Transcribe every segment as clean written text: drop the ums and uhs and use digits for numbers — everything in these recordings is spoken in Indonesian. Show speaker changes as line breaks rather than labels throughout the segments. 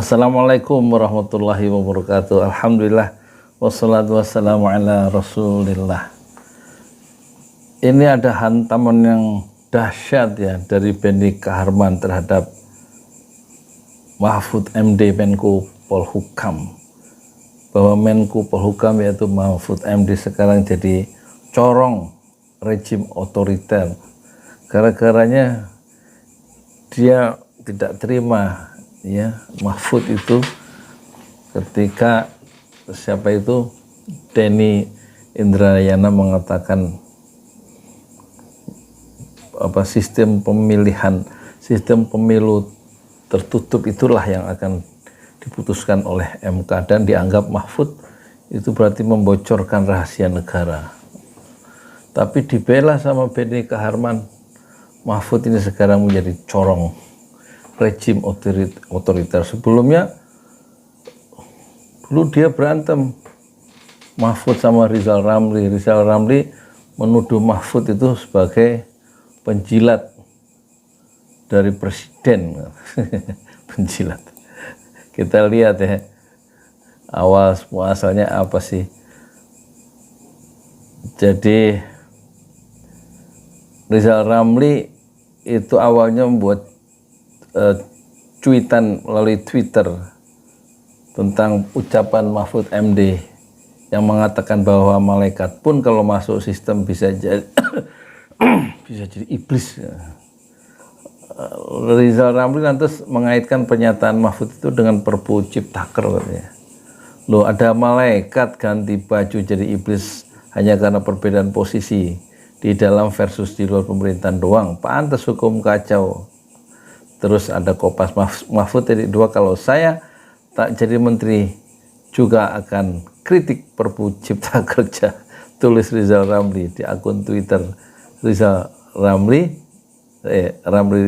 Assalamualaikum warahmatullahi wabarakatuh. Alhamdulillah wassalatu wassalamu ala rasulillah. Ini ada hantaman yang dahsyat ya dari Benny Kaharman terhadap Mahfud MD Menko Polhukam, bahwa Menko Polhukam yaitu Mahfud MD sekarang jadi corong rejim otoriter. Gara-garanya dia tidak terima ya Mahfud itu ketika siapa itu Denny Indrayana mengatakan sistem pemilu tertutup itulah yang akan diputuskan oleh MK, dan dianggap Mahfud itu berarti membocorkan rahasia negara. Tapi dibela sama Benny Kaharman, Mahfud ini sekarang menjadi corong rejim otoriter. Sebelumnya dulu dia berantem Mahfud sama Rizal Ramli. Rizal Ramli menuduh Mahfud itu sebagai penjilat dari presiden. Penjilat. Kita lihat ya awal muasalnya apa sih. Jadi Rizal Ramli itu awalnya membuat cuitan melalui Twitter tentang ucapan Mahfud MD yang mengatakan bahwa malaikat pun kalau masuk sistem bisa jadi bisa jadi iblis. Rizal Ramli lantas mengaitkan pernyataan Mahfud itu dengan Perpu Ciptaker katanya. Loh, ada malaikat ganti baju jadi iblis hanya karena perbedaan posisi di dalam versus di luar pemerintahan doang, pantas hukum kacau. Terus ada Kopas Mahfud jadi dua, kalau saya tak jadi menteri juga akan kritik Perpu Cipta Kerja, tulis Rizal Ramli di akun Twitter Rizal Ramli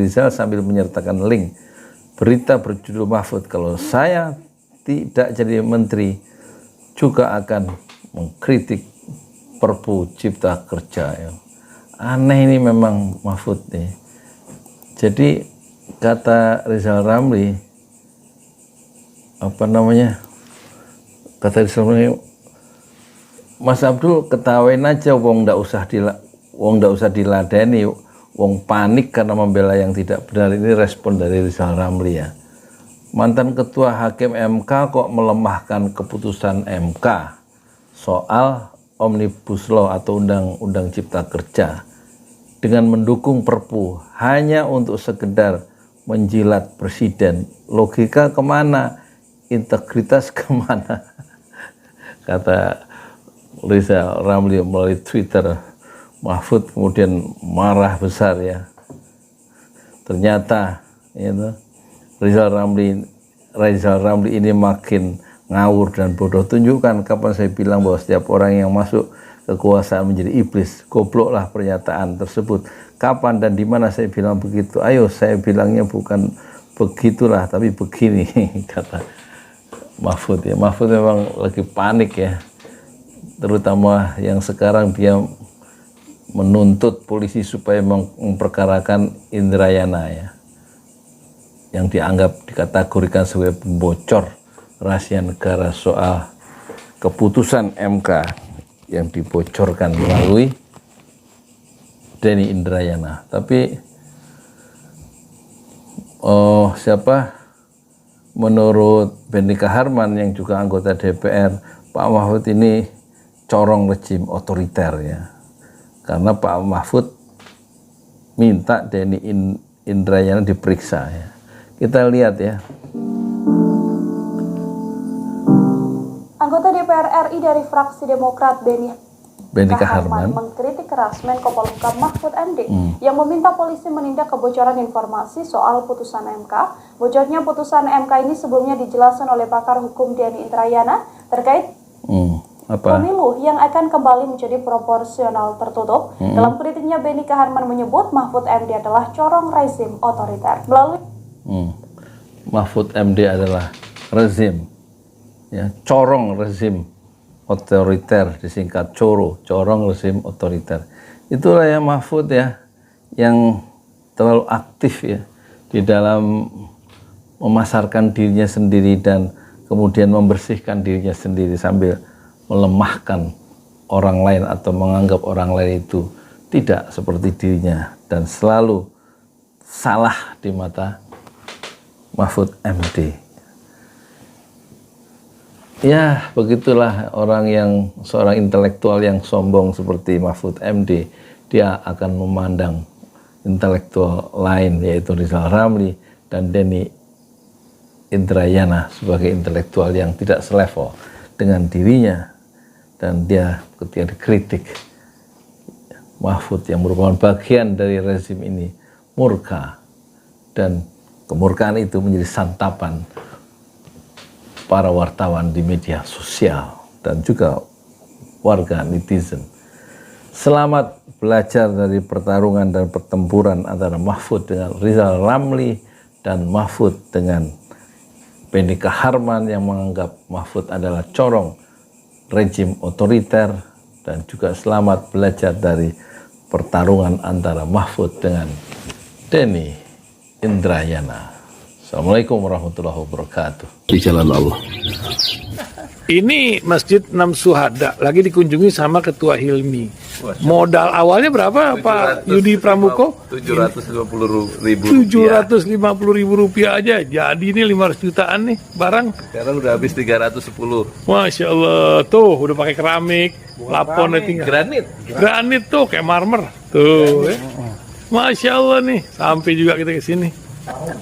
Rizal sambil menyertakan link berita berjudul Mahfud, kalau saya tidak jadi menteri juga akan mengkritik Perpu Cipta Kerja. Aneh ini memang Mahfud nih. Jadi kata Rizal Ramli, kata Rizal Ramli, Mas Abdul ketawain aja, wong ndak usah diladeni, wong panik karena membela yang tidak benar. Ini respon dari Rizal Ramli ya. Mantan ketua hakim MK kok melemahkan keputusan MK soal Omnibus Law atau Undang-Undang Cipta Kerja dengan mendukung Perpu hanya untuk sekedar menjilat presiden. Logika kemana? Integritas kemana? Kata Rizal Ramli melalui Twitter. Mahfud kemudian marah besar ya. Ternyata Rizal Ramli ini makin ngawur dan bodoh. Tunjukkan kapan saya bilang bahwa setiap orang yang masuk kekuasaan menjadi iblis. Gobloklah pernyataan tersebut. Kapan dan di mana saya bilang begitu? Ayo, saya bilangnya bukan begitulah, tapi begini, kata Mahfud ya. Mahfud memang lagi panik ya, terutama yang sekarang dia menuntut polisi supaya memperkarakan Indrayana ya, yang dianggap dikategorikan sebagai pembocor rahasia negara soal keputusan MK yang dibocorkan melalui Denny Indrayana. Tapi menurut Benny Kaharman yang juga anggota DPR, Pak Mahfud ini corong rejim otoriter ya, karena Pak Mahfud minta Denny Indrayana diperiksa ya. Kita lihat ya.
Anggota DPR RI dari fraksi Demokrat Benny Kaharman mengkritik keras Menko Polhukam Mahfud MD yang meminta polisi menindak kebocoran informasi soal putusan MK. Bocornya putusan MK ini sebelumnya dijelaskan oleh pakar hukum Denny Indrayana terkait pemilu yang akan kembali menjadi proporsional tertutup. Dalam kritiknya, Benny Kaharman menyebut Mahfud MD adalah corong rezim otoriter.
Mahfud MD adalah rezim ya, corong rezim otoriter, disingkat CORO, corong rezim otoriter. Itulah ya Mahfud ya, yang terlalu aktif ya di dalam memasarkan dirinya sendiri dan kemudian membersihkan dirinya sendiri sambil melemahkan orang lain atau menganggap orang lain itu tidak seperti dirinya dan selalu salah di mata Mahfud MD. Ya, begitulah seorang intelektual yang sombong seperti Mahfud MD. Dia akan memandang intelektual lain yaitu Rizal Ramli dan Denny Indrayana sebagai intelektual yang tidak selevel dengan dirinya, dan dia ketika dikritik Mahfud yang merupakan bagian dari rezim ini murka, dan kemurkaan itu menjadi santapan para wartawan di media sosial dan juga warga netizen. Selamat belajar dari pertarungan dan pertempuran antara Mahfud dengan Rizal Ramli dan Mahfud dengan Benny Kaharman yang menganggap Mahfud adalah corong rejim otoriter, dan juga selamat belajar dari pertarungan antara Mahfud dengan Denny Indrayana. Assalamualaikum warahmatullahi wabarakatuh.
Di jalan Allah.
Ini Masjid Enam Syuhada lagi dikunjungi sama Ketua Hilmi. Modal awalnya berapa Pak Yudi Pramuko?
750.000
Rp750.000 aja. Jadi ini 500 jutaan nih barang.
Sekarang udah habis 310.
Masya Allah, tuh udah pakai keramik, laponnya tinggal. Granit tuh kayak marmer. Tuh, Masya Allah nih, sampai juga kita ke sini.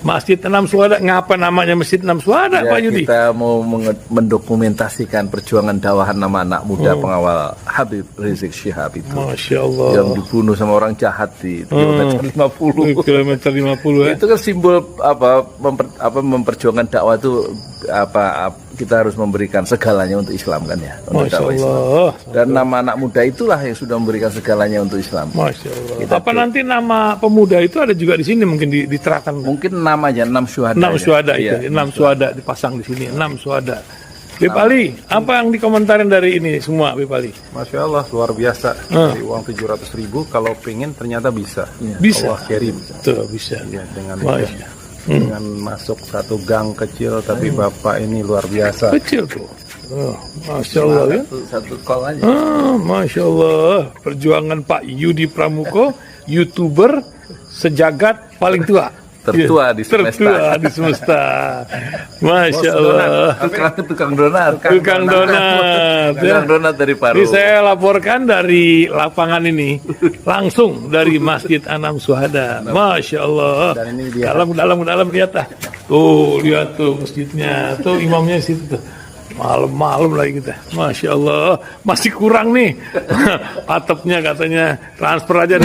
Masjid Enam Syuhada, ngapa namanya Masjid Enam Syuhada,
Ya,
Pak Yudi?
kita mau mendokumentasikan perjuangan dakwah nama anak muda pengawal Habib Rizik Syihab itu.
Masya Allah.
Yang dibunuh sama orang jahat di kilometer 50.
Kilometer 50 ya.
Itu kan simbol memperjuangkan dakwah itu kita harus memberikan segalanya untuk Islam kan ya. Untuk
Masya
dakwah Islam.
Allah.
Dan nama anak muda itulah yang sudah memberikan segalanya untuk Islam.
Masya Allah. Apa nanti nama pemuda itu ada juga di sini mungkin diterangkan?
Mungkin namanya 6 syuhada.
6 syuhada
Iya.
itu, 6 syuhada dipasang di sini, 6 syuhada. Bipali, apa yang dikomentarin dari ini semua, Bipali?
Masya Allah, luar biasa. Dari uang 700.000, kalau pengen ternyata bisa.
Bisa.
Allah kirim.
Tuh, bisa.
Ya, dengan
Masya.
dengan masuk satu gang kecil, tapi Bapak ini luar biasa.
Kecil tuh. Oh, Masya Allah ya.
Satu call aja.
Masya Allah. Perjuangan Pak Yudi Pramuko, YouTuber sejagat paling tua.
Tertua di semesta.
Tertua di semesta. Masya Allah.
Tukang donat.
Tukang donat.
Tukang donat dari Paru.
Ini saya laporkan dari lapangan ini, langsung dari Masjid Enam Syuhada. Masya Allah.
Dan ini dia.
Dalam kelihatan. Tuh, lihat tuh masjidnya. Tuh imamnya di situ tuh. Malam-malam lagi kita. Masya Allah. Masih kurang nih. Atapnya katanya transfer aja.